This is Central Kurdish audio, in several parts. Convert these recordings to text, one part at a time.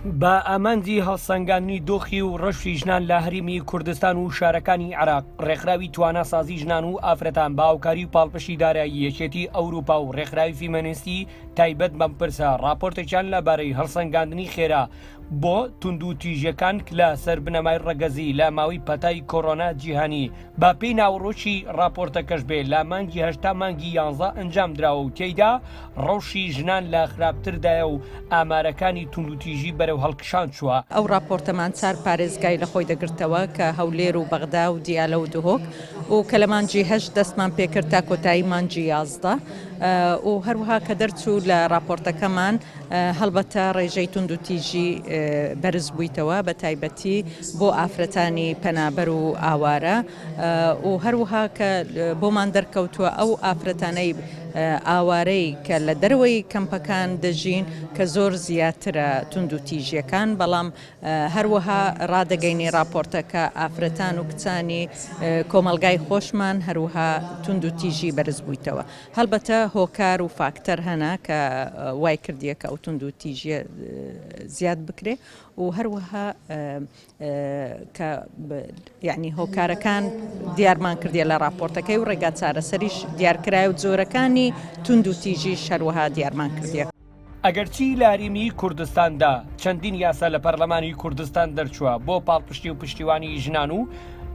بە ئامانجی هەڵسەنگاندنی دۆخی و ڕەشی ژنان لە هەرێمی کوردستان و شارەکانی عێراق ڕێکخراوی تواناسازی ژنان و ئافرەتان بە هاوکاری و پاڵپشتی دارایی یەکێتی ئەوروپا و ڕێکخراوی فیمەنیستی تایبەت بەم پرسە راپۆرتێکیان لەبارەی هەڵسەنگاندنی خێرا بۆ تونند و تیژەکان لە سەر بنەمای ڕەگەزی لە ماوەی پەتای کۆڕۆنا جیهانی با پێی ناوڕۆکی راپۆرتەکەش بێ لە مانگی هەشتا مانگی 11 ئەنجام دراوە و تێیدا ڕەوشی ژنان لە خراپتردایە و ئامارەکانی تونند و تیژی بەرەو هەڵکشان چووە. ئەو راپۆرتەمان چار پارێزگای لە خۆی دەگرتەوە کە هەولێر و بەغدا و دیالە و دهۆک و کە لە مانجی هەشت دەستمان پێکرد تا کۆتایی مانجی 11 و هەروەها کە دەرچوو لە راپۆرتەکەمان هەڵبەتە ڕێژەی تونند و تیژی بەرز بوویتەوە بە تایبەتی بۆ ئافرەتانی پەنابەر و ئاوارە و هەروەها کە بۆمان دەرکەوتووە ئەو ئافرەتانەی ئاوارەی کە لە دەروەی کەمپەکان دەژین کە زۆر زیاترە تونند و تیژیەکان بەڵام هەروەها ڕادەگەینی راپۆرتەکە ئافرەتان و کچانی کۆمەلگای خۆشمان هەروەها تونند و تیژی بەرز بوویتەوە. هەڵبەتە هۆکار و فاکتەر هەنا کە وای کردیە کە ئەو تونند و تیژیە زیاد بکرێ و هەروەها کە یعنی هۆکارەکان دیارمان کردیە لە راپۆرتەکەی و ڕێگا چارەسەریش دیارکرای و جۆرەکانی تونند و تیژیش هەروەها دیارمان کردیە. ئەگەرچی لە هەرێمی کوردستاندا چەندین یاسا لە پەرلەمانی کوردستان دەرچووە بۆ پاڵپشتی و پشتیوانی ژنان و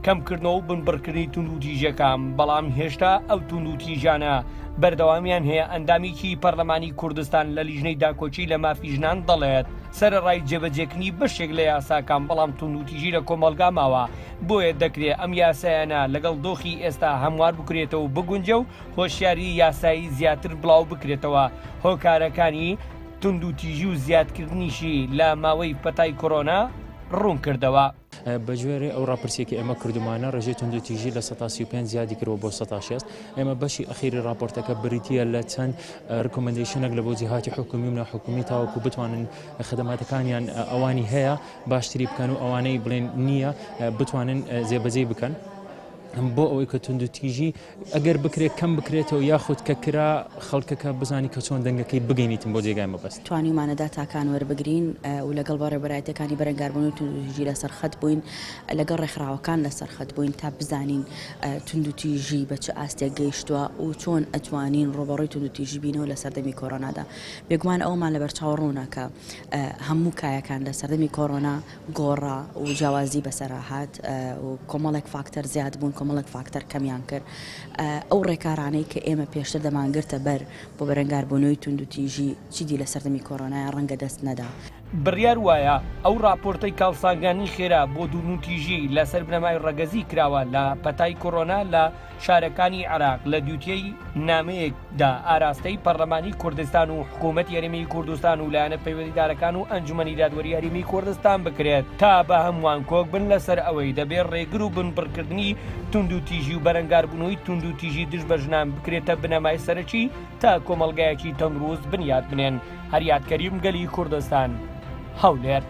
کەمکردنەوە و بنبڕکردنی تونند و تیژەکان بەڵام هێشتا ئەو تونند و تیژانە بەردەوامیان هەیە. ئەندامێکی پەرلەمانی کوردستان لە لیژنەی داکۆچی لە مافی ژنان دەڵێت سەرەڕای جێبەجێکنی بەشێک لە یاساکان بەڵام تونند و تیژی لە کۆمەلگا ماوە بۆیە دەکرێت ئەم یاسایانە لەگەڵ دۆخی ئێستا هەموار بکرێتەوە و بگونجە و هۆشیاری یاسایی زیاتر بڵاو بکرێتەوە. هۆکارەکانی تونند و تیژی و زیادکردنیشی لە ماوەی پەتای کۆڕۆنا ڕوون کردەوە. بەگوێرە ئەو راپرسیەکی ئێمە کردمانە ڕێژەی تونند و تیژی لە 135 زیادی کردەوە بۆ 160. ئێمە بەشی ئەخیری راپۆرتەکە بریتیە لە چەند ڕکۆمەندیشنێک لە بۆ جیهاتی حکومی و ناحکومی تاوەکو بتوانن خدماتەکانیان ئەوانی هەیە باشتری بکەن و ئەوانەی بڵێن نییە بتوانن جێبەجێ بکەن بۆ ئەوەی کە تونند و تیژی ئەگەر بکرێت کەم بکرێتەوە یاخود کە کرا خەڵکەکە بزانی کە چۆن دەنگەکەی بگەینیتن بۆ جێگای مەبەست. توانیمانەدا تاکان وەربگرین و لەگەڵ بەڕێوەبەرایەتەکانی بەرەنگاربوون و تونند و تیژی لەسەر خەت بووین لەگەڵ ڕێکخراوەکان لەسەر خەت بووین تا بزانین تونند و تیژی بە چه ئاستێک گەیشتووە و چۆن ئەتوانین ڕۆبەڕۆی تونند و تیژی بینەوە لە سەردەمی کۆڕۆنادا. بێگومان ئەومان لە بەرچاو ڕوونە کە هەموو کایەکان لە سەردەمی کۆڕۆنا گۆڕا و جیاوازی بەسەرهات و کۆمەڵێک فاکتەر زیاد بوون کۆمەڵێک فاکتەر کەمیان کرد. ئەو ڕێکارانەی کە ئێمە پێشتر دەمانگرتە بەر بۆ بەرەنگاربوونەوەی تونند و تیژی چیدی لە سەردەمی کۆڕۆنای ڕەنگە دەست نەدا. بڕیار وایە ئەو راپۆرتەی کاڵسانگانی خێرا بۆ تونند و تیژی لەسەر بنەمای ڕەگەزی کراوە لە پەتای کۆڕۆنا لە شارەکانی عێراق لە دووتیەی نامەیەکدا ئاراستەی پەرلەمانی کوردستان و حکوومەتی هەرێمی کوردستان و لایەنە پەیوەندیدارەکان و ئەنجومەنی دادوەری هەرێمی کوردستان بکرێت تا بە هەمووان کۆک بن لەسەر ئەوەی دەبێت ڕێگر و بنبڕکردنی تونند و تیژی و بەرەنگاربوونەوەی تونند و تیژی دژ بە ژنان بکرێتە بنەمای سەرەکی تا کۆمەڵگایەکی تەندروست بنیاد بنێن. هەریات کەریم گەلی کوردستان هەولێر.